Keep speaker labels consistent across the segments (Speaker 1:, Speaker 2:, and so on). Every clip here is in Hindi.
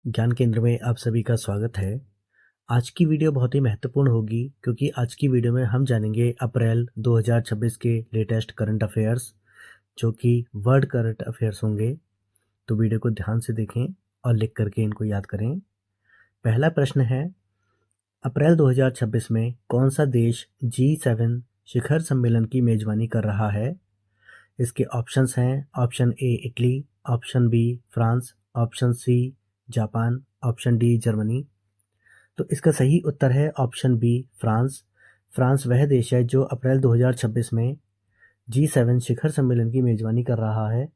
Speaker 1: ज्ञान केंद्र में आप सभी का स्वागत है। आज की वीडियो बहुत ही महत्वपूर्ण होगी क्योंकि आज की वीडियो में हम जानेंगे अप्रैल 2026 के लेटेस्ट करंट अफेयर्स जो कि वर्ल्ड करंट अफेयर्स होंगे। तो वीडियो को ध्यान से देखें और लिख करके इनको याद करें। पहला प्रश्न है, अप्रैल 2026 में कौन सा देश G7 शिखर सम्मेलन की मेजबानी कर रहा है? इसके ऑप्शंस हैं option A Italy, option B France, option C Japan, option D Germany. तो इसका सही उत्तर है ऑप्शन बी फ्रांस। फ्रांस वह देश है जो अप्रैल 2026 में G7 शिखर सम्मेलन की मेजबानी कर रहा है।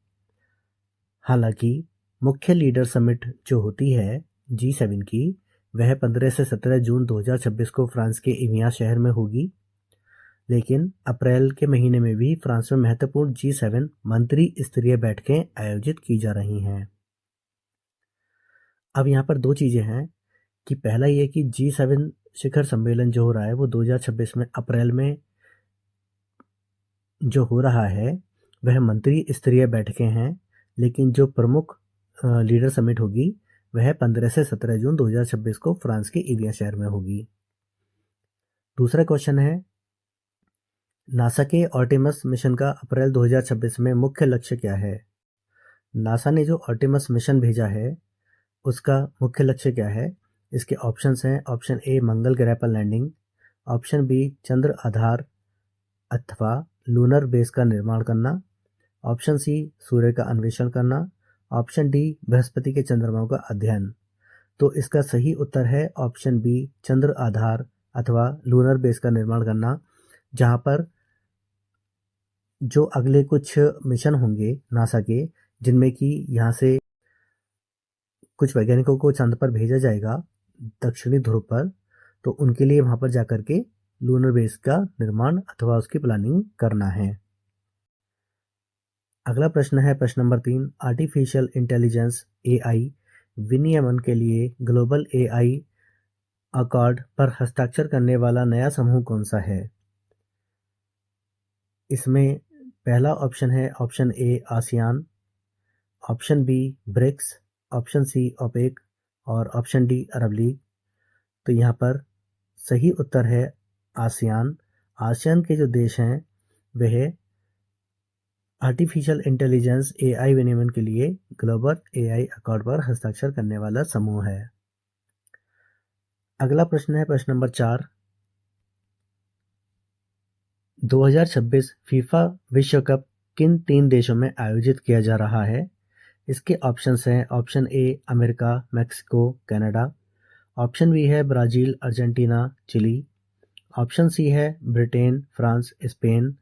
Speaker 1: हालांकि मुख्य लीडर समिट जो होती है G7 की, वह 15 से 17 जून 2026 को फ्रांस के इवियां शहर में होगी। लेकिन अप्रैल के महीने में भी फ्रांस में महत्वपूर्ण G7 मंत्री स्तरीय बैठकें आयोजित की जा रही हैं। अब यहाँ पर दो चीजें हैं कि पहला ये कि G7 शिखर सम्मेलन जो हो रहा है वो 2026 में अप्रैल में जो हो रहा है वह मंत्री स्तरीय बैठकें हैं, लेकिन जो प्रमुख लीडर समिट होगी वह 15 से 17 जून 2026 को फ्रांस के इवियां शहर में होगी। दूसरा क्वेश्चन है, नासा के आर्टेमिस मिशन का अप्रैल 2026 में मुख्य लक्ष्य क्या है? नासा ने जो आर्टेमिस मिशन भेजा है उसका मुख्य लक्ष्य क्या है? इसके ऑप्शंस हैं ऑप्शन ए मंगल ग्रह पर लैंडिंग, ऑप्शन बी चंद्र आधार अथवा लूनर बेस का निर्माण करना, ऑप्शन सी सूर्य का अन्वेषण करना, ऑप्शन डी बृहस्पति के चंद्रमाओं का अध्ययन। तो इसका सही उत्तर है ऑप्शन बी चंद्र आधार अथवा लूनर बेस का निर्माण करना, जहां पर जो अगले कुछ मिशन होंगे नासा के, जिनमें कि यहाँ से कुछ वैज्ञानिकों को चंद्र पर भेजा जाएगा दक्षिणी ध्रुव पर, तो उनके लिए वहां पर जाकर के लूनर बेस का निर्माण अथवा उसकी प्लानिंग करना है। अगला प्रश्न है प्रश्न नंबर 3, आर्टिफिशियल इंटेलिजेंस AI विनियमन के लिए ग्लोबल AI अकॉर्ड पर हस्ताक्षर करने वाला नया समूह कौन सा है? इसमें पहला ऑप्शन है option A ASEAN, option B BRICS, option C OPEC और ऑप्शन डी अरब लीग। तो यहाँ पर सही उत्तर है आसियान। आसियान के जो देश हैं वह आर्टिफिशियल इंटेलिजेंस AI विनियमन के लिए ग्लोबल AI अकॉर्ड पर हस्ताक्षर करने वाला समूह है। अगला प्रश्न है प्रश्न नंबर 4, 2026 फीफा विश्व कप किन 3 देशों में आयोजित किया जा रहा है? इसके ऑप्शंस हैं option A America, Mexico, Canada, option B है Brazil, Argentina, Chile, option C है ब्रिटेन, फ्रांस, स्पेन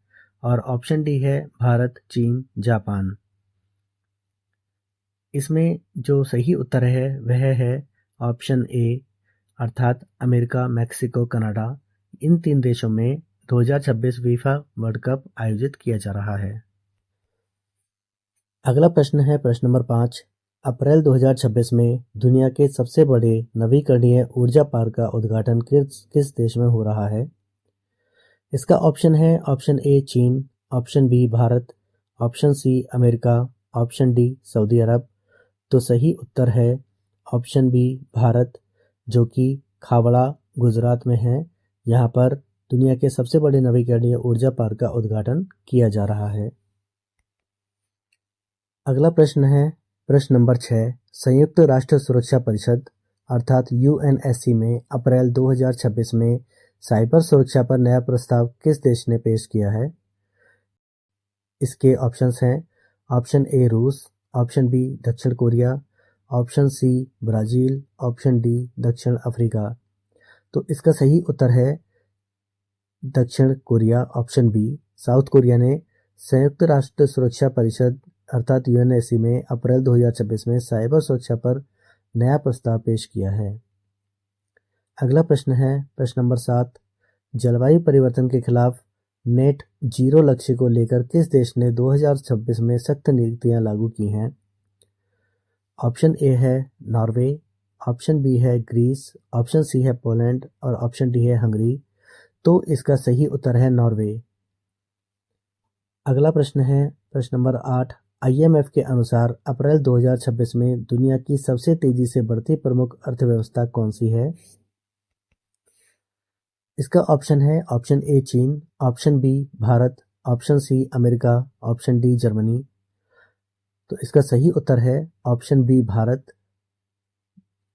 Speaker 1: और ऑप्शन डी है भारत, चीन, जापान। इसमें जो सही उत्तर है वह है ऑप्शन ए अर्थात अमेरिका, मैक्सिको, कनाडा। इन 3 देशों में 2026 फीफा वर्ल्ड कप आयोजित किया जा रहा है। अगला प्रश्न है प्रश्न नंबर 5, अप्रैल 2026 में दुनिया के सबसे बड़े नवीकरणीय ऊर्जा पार्क का उद्घाटन किस देश में हो रहा है? इसका ऑप्शन है ऑप्शन ए चीन, option B Bharat, option C America, option D Saudi अरब। तो सही उत्तर है ऑप्शन बी भारत, जो कि खावड़ा गुजरात में है। यहाँ पर दुनिया के सबसे बड़े नवीकरणीय ऊर्जा पार्क का उद्घाटन किया जा रहा है। अगला प्रश्न है प्रश्न नंबर 6, संयुक्त राष्ट्र सुरक्षा परिषद अर्थात UNSC में अप्रैल 2026 में साइबर सुरक्षा पर नया प्रस्ताव किस देश ने पेश किया है? इसके ऑप्शंस हैं ऑप्शन ए रूस, ऑप्शन बी दक्षिण Korea, option C Brazil, option D दक्षिण अफ्रीका। तो इसका सही उत्तर है दक्षिण Korea, option B. South Korea ने संयुक्त राष्ट्र सुरक्षा परिषद अर्थात UNSC में अप्रैल 2026 में साइबर सुरक्षा पर नया प्रस्ताव पेश किया है। अगला प्रश्न है प्रश्न नंबर 7, जलवायु परिवर्तन के खिलाफ नेट जीरो लक्ष्य को लेकर किस देश ने 2026 में सख्त नीतियां लागू की हैं? ऑप्शन ए है नॉर्वे, ऑप्शन बी है ग्रीस, ऑप्शन सी है पोलैंड और ऑप्शन डी है हंगरी। तो इसका सही उत्तर है नॉर्वे। अगला प्रश्न है प्रश्न नंबर 8, IMF के अनुसार अप्रैल 2026 में दुनिया की सबसे तेजी से बढ़ती प्रमुख अर्थव्यवस्था कौन सी है? इसका ऑप्शन है ऑप्शन ए चीन, option B Bharat, option C America, option D Germany. तो इसका सही उत्तर है ऑप्शन बी भारत।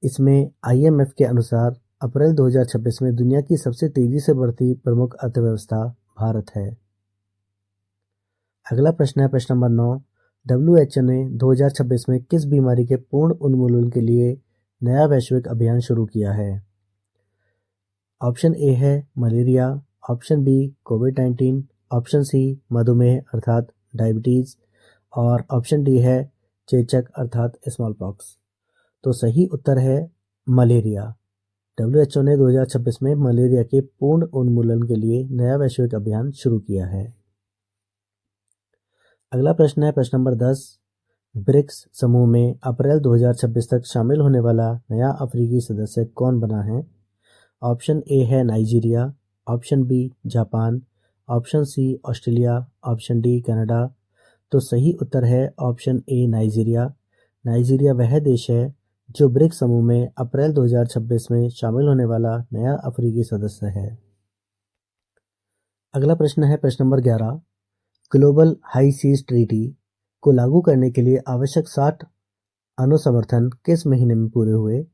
Speaker 1: इसमें IMF के अनुसार अप्रैल 2026 में दुनिया की सबसे तेजी से बढ़ती प्रमुख अर्थव्यवस्था भारत है। अगला प्रश्न है प्रश्न नंबर 9। WHO ने 2026 में किस बीमारी के पूर्ण उन्मूलन के लिए नया वैश्विक अभियान शुरू किया है? ऑप्शन ए है मलेरिया, ऑप्शन बी कोविड-19, ऑप्शन सी मधुमेह अर्थात डायबिटीज और ऑप्शन डी है चेचक अर्थात स्मॉल पॉक्स। तो सही उत्तर है मलेरिया। WHO ने 2026 में मलेरिया के पूर्ण उन्मूलन के लिए नया वैश्विक अभियान शुरू किया है। अगला प्रश्न है प्रश्न नंबर 10। ब्रिक्स समूह में अप्रैल 2026 तक शामिल होने वाला नया अफ्रीकी सदस्य कौन बना है? ऑप्शन ए है Nigeria, option B Japan, option C Australia, option D Canada. तो सही उत्तर है ऑप्शन ए नाइजीरिया। नाइजीरिया वह देश है जो ब्रिक्स समूह में अप्रैल 2026 में शामिल होने वाला नया अफ्रीकी सदस्य है। अगला प्रश्न है प्रश्न number 11। Global high seas treaty को लागू करने के लिए आवश्यक 60 अनुसमर्थन किस महीने में पूरे हुए?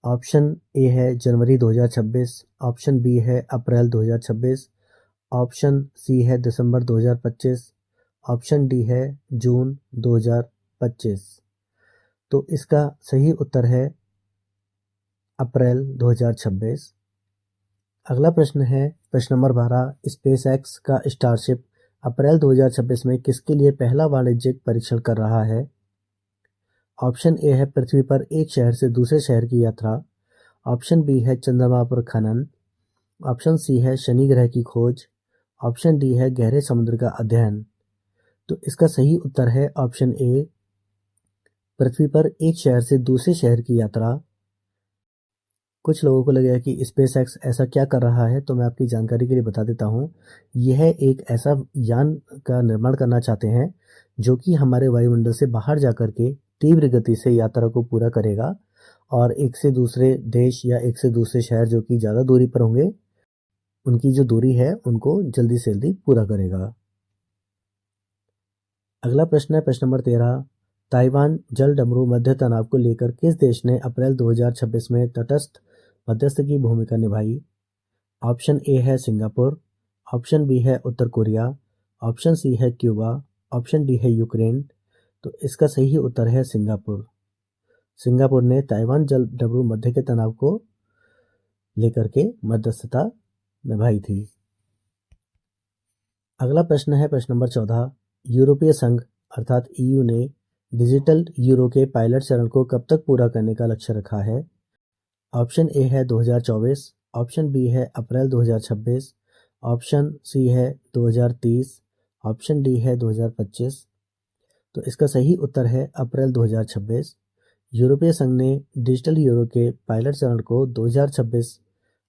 Speaker 1: ऑप्शन ए है जनवरी 2026, ऑप्शन बी है अप्रैल 2026, ऑप्शन सी है दिसंबर 2025, ऑप्शन डी है जून 2025। तो इसका सही उत्तर है अप्रैल 2026। अगला प्रश्न है प्रश्न नंबर 12। स्पेसएक्स का स्टारशिप अप्रैल 2026 में किसके लिए पहला वाणिज्यिक परीक्षण कर रहा है? ऑप्शन ए है पृथ्वी पर एक शहर से दूसरे शहर की यात्रा, ऑप्शन बी है चंद्रमा पर खनन, ऑप्शन सी है शनि ग्रह की खोज, ऑप्शन डी है गहरे समुद्र का अध्ययन। तो इसका सही उत्तर है ऑप्शन ए, पृथ्वी पर एक शहर से दूसरे शहर की यात्रा। कुछ लोगों को लगेगा कि स्पेसएक्स ऐसा क्या कर रहा है, तो मैं आपकी जानकारी के लिए बता देता हूँ। यह एक ऐसा यान का निर्माण करना चाहते हैं जो कि हमारे वायुमंडल से बाहर जाकर के तीव्र गति से यात्रा को पूरा करेगा और एक से दूसरे देश या एक से दूसरे शहर जो कि ज़्यादा दूरी पर होंगे, उनकी जो दूरी है उनको जल्दी से जल्दी पूरा करेगा। अगला प्रश्न है प्रश्न नंबर 13। ताइवान जल डमरू मध्य तनाव को लेकर किस देश ने अप्रैल 2026 में तटस्थ मध्यस्थ की भूमिका निभाई? ऑप्शन ए है सिंगापुर, ऑप्शन बी है उत्तर कोरिया, ऑप्शन सी है क्यूबा, ऑप्शन डी है यूक्रेन। तो इसका सही उत्तर है सिंगापुर। सिंगापुर ने ताइवान जल डमरू मध्य के तनाव को लेकर के मध्यस्थता निभाई थी। अगला प्रश्न है प्रश्न नंबर 14। यूरोपीय संघ अर्थात EU ने डिजिटल यूरो के पायलट चरण को कब तक पूरा करने का लक्ष्य रखा है? ऑप्शन ए है 2024, ऑप्शन बी है अप्रैल 2026, ऑप्शन सी है 2030, ऑप्शन डी है 2025। तो इसका सही उत्तर है अप्रैल 2026। यूरोपीय संघ ने डिजिटल यूरो के पायलट चरण को 2026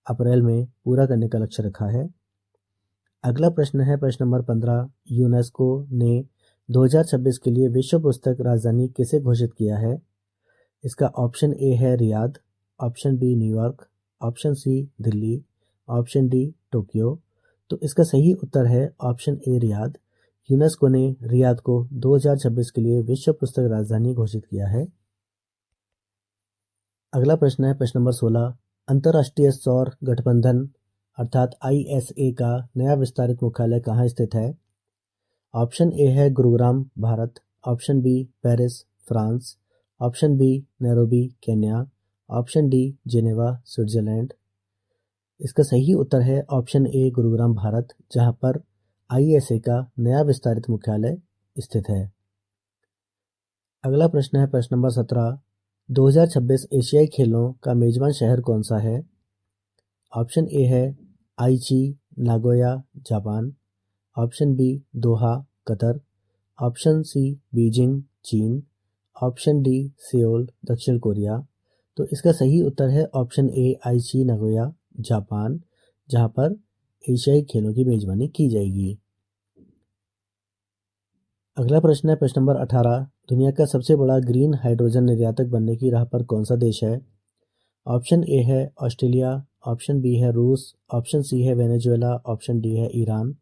Speaker 1: अप्रैल में पूरा करने का लक्ष्य रखा है। अगला प्रश्न है प्रश्न नंबर 15। यूनेस्को ने 2026 के लिए विश्व पुस्तक राजधानी किसे घोषित किया है? इसका ऑप्शन ए है Riyadh, option B New York, option C Delhi, option D Tokyo. तो इसका सही उत्तर है ऑप्शन ए रियाद। यूनेस्को ने रियाद को 2026 के लिए विश्व पुस्तक राजधानी घोषित किया है। अगला प्रश्न है प्रश्न नंबर 16। अंतर्राष्ट्रीय सौर गठबंधन अर्थात ISA का नया विस्तारित मुख्यालय कहाँ स्थित है? ऑप्शन ए है Gurugram Bharat, option B Paris France, option B Nairobi Kenya, option D Geneva Switzerland. इसका सही उत्तर है ऑप्शन ए गुरुग्राम भारत, जहां पर ISA का नया विस्तारित मुख्यालय स्थित है। अगला प्रश्न है प्रश्न नंबर 17। 2026 एशियाई खेलों का मेजबान शहर कौन सा है? ऑप्शन ए है Aichi Nagoya Japan, option B Doha Qatar, option C Beijing चीन, ऑप्शन डी सियोल दक्षिण कोरिया। तो इसका सही उत्तर है ऑप्शन ए आईची नागोया जापान, जहां पर एशियाई खेलों की मेजबानी की जाएगी। अगला प्रश्न है प्रश्न नंबर 18। दुनिया का सबसे बड़ा ग्रीन हाइड्रोजन निर्यातक बनने की राह पर कौन सा देश है? ऑप्शन ए है ऑस्ट्रेलिया, ऑप्शन बी है रूस, ऑप्शन सी है वेनेजुएला, ऑप्शन डी है ईरान।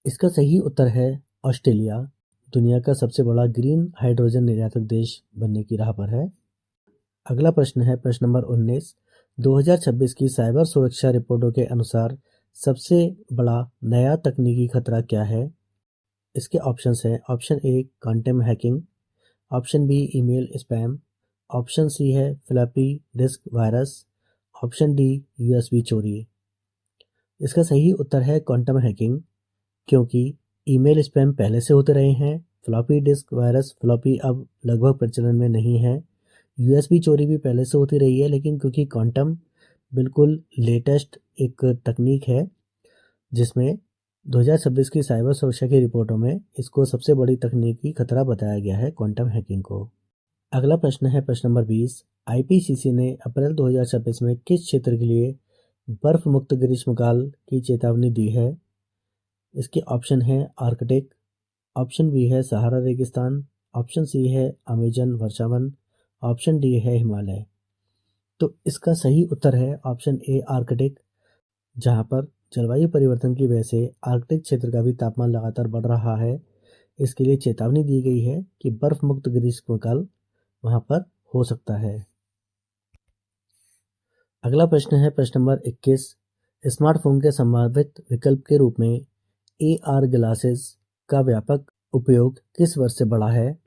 Speaker 1: इसका सही उत्तर है ऑस्ट्रेलिया। दुनिया का सबसे बड़ा ग्रीन हाइड्रोजन निर्यातक देश बनने की राह पर है। अगला प्रश्न है प्रश्न नंबर 19। 2026 की साइबर सुरक्षा रिपोर्टों के अनुसार सबसे बड़ा नया तकनीकी खतरा क्या है? इसके ऑप्शंस हैं option A quantum hacking, option B email spam, option C है floppy disk virus, option D USB चोरी। इसका सही उत्तर है क्वांटम हैकिंग, क्योंकि ईमेल स्पैम पहले से होते रहे हैं। फ्लॉपी डिस्क वायरस फ्लॉपी अब लगभग प्रचलन में नहीं है। यूएसबी चोरी भी पहले से होती रही है, लेकिन क्योंकि क्वांटम बिल्कुल लेटेस्ट एक तकनीक है जिसमें 2026 की साइबर सुरक्षा की रिपोर्टों में इसको सबसे बड़ी तकनीकी खतरा बताया गया है, क्वांटम हैकिंग को। अगला प्रश्न है प्रश्न नंबर 20। आईपीसीसी ने अप्रैल 2026 में किस क्षेत्र के लिए बर्फ मुक्त ग्रीष्मकाल की चेतावनी दी है? इसके ऑप्शन है आर्कटिक, ऑप्शन बी है सहारा रेगिस्तान, ऑप्शन सी है अमेजन वर्षावन, ऑप्शन डी है हिमालय। तो इसका सही उत्तर है ऑप्शन ए आर्कटिक, जहां पर जलवायु परिवर्तन की वजह से आर्कटिक क्षेत्र का भी तापमान लगातार बढ़ रहा है। इसके लिए चेतावनी दी गई है कि बर्फ मुक्त ग्रीष्मकाल वहां पर हो सकता है। अगला प्रश्न है प्रश्न नंबर 21। स्मार्टफोन के संभावित विकल्प के रूप में AR ग्लासेस का व्यापक उपयोग किस वर्ष से बढ़ा है?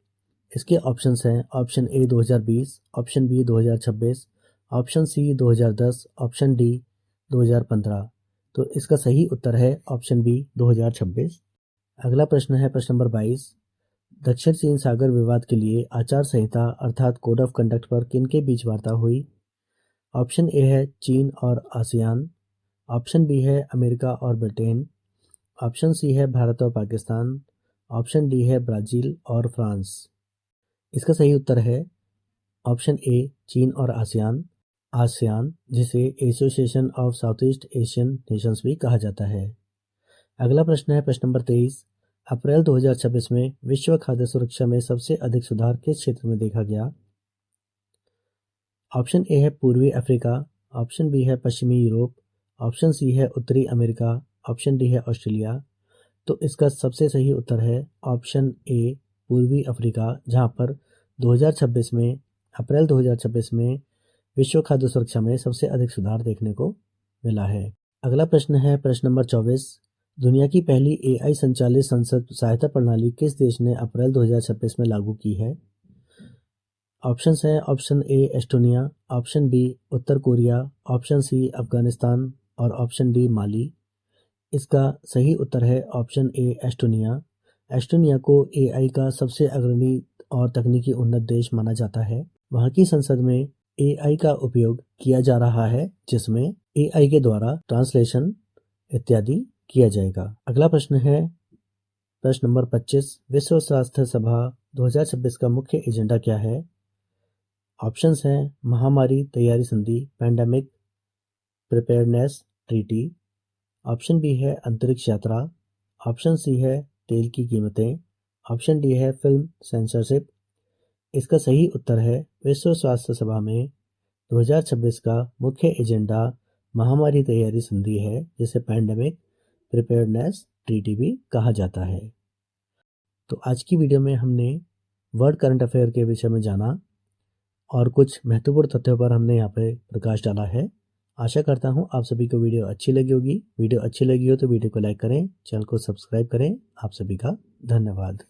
Speaker 1: इसके ऑप्शंस हैं option A 2020, option B 2026, option C 2010, option D 2015। तो इसका सही उत्तर है ऑप्शन बी 2026। अगला प्रश्न है प्रश्न नंबर 22। दक्षिण चीन सागर विवाद के लिए आचार संहिता अर्थात कोड ऑफ कंडक्ट पर किनके बीच वार्ता हुई? ऑप्शन ए है चीन और आसियान, ऑप्शन बी है अमेरिका और ब्रिटेन, ऑप्शन सी है भारत और पाकिस्तान, ऑप्शन डी है ब्राज़ील और फ्रांस। इसका सही उत्तर है ऑप्शन ए चीन और आसियान, जिसे association of south east Asian Nations भी कहा जाता है। अगला प्रश्न है प्रश्न नंबर 23। अप्रैल 2026 में विश्व खाद्य सुरक्षा में सबसे अधिक सुधार किस क्षेत्र में देखा गया? ऑप्शन ए है पूर्वी अफ्रीका, ऑप्शन बी है पश्चिमी यूरोप, ऑप्शन सी है उत्तरी अमेरिका, ऑप्शन डी है ऑस्ट्रेलिया। तो इसका सबसे सही उत्तर है ऑप्शन ए पूर्वी अफ्रीका, जहां पर 2026 में अप्रैल 2026 में विश्व खाद्य सुरक्षा में सबसे अधिक सुधार देखने को मिला है। अगला प्रश्न है प्रश्न नंबर 24। दुनिया की पहली AI संचालित संसद सहायता प्रणाली किस देश ने अप्रैल 2026 में लागू की है? ऑप्शन है option A Estonia, option B उत्तर कोरिया, ऑप्शन सी अफगानिस्तान और ऑप्शन डी माली। इसका सही उत्तर है ऑप्शन ए एस्टोनिया। एस्टोनिया को AI का सबसे अग्रणी और तकनीकी उन्नत देश माना जाता है। वहाँ की संसद में AI का उपयोग किया जा रहा है, जिसमें AI के द्वारा ट्रांसलेशन इत्यादि किया जाएगा। अगला प्रश्न है प्रश्न नंबर 25। विश्व स्वास्थ्य सभा 2026 का मुख्य एजेंडा क्या है? ऑप्शंस हैं महामारी तैयारी संधि, pandemic preparedness treaty, option B है अंतरिक्ष यात्रा, ऑप्शन सी है तेल की कीमतें, ऑप्शन डी है फिल्म सेंसरशिप। इसका सही उत्तर है विश्व स्वास्थ्य सभा में 2026 का मुख्य एजेंडा महामारी तैयारी संधि है, जिसे पैंडेमिक प्रिपेयरनेस ट्रीटी भी कहा जाता है। तो आज की वीडियो में हमने वर्ल्ड करंट अफेयर के विषय में जाना और कुछ महत्वपूर्ण तथ्यों पर हमने यहाँ पे प्रकाश डाला है। आशा करता हूँ आप सभी को वीडियो अच्छी लगी होगी। वीडियो अच्छी लगी हो तो वीडियो को लाइक करें, चैनल को सब्सक्राइब करें। आप सभी का धन्यवाद।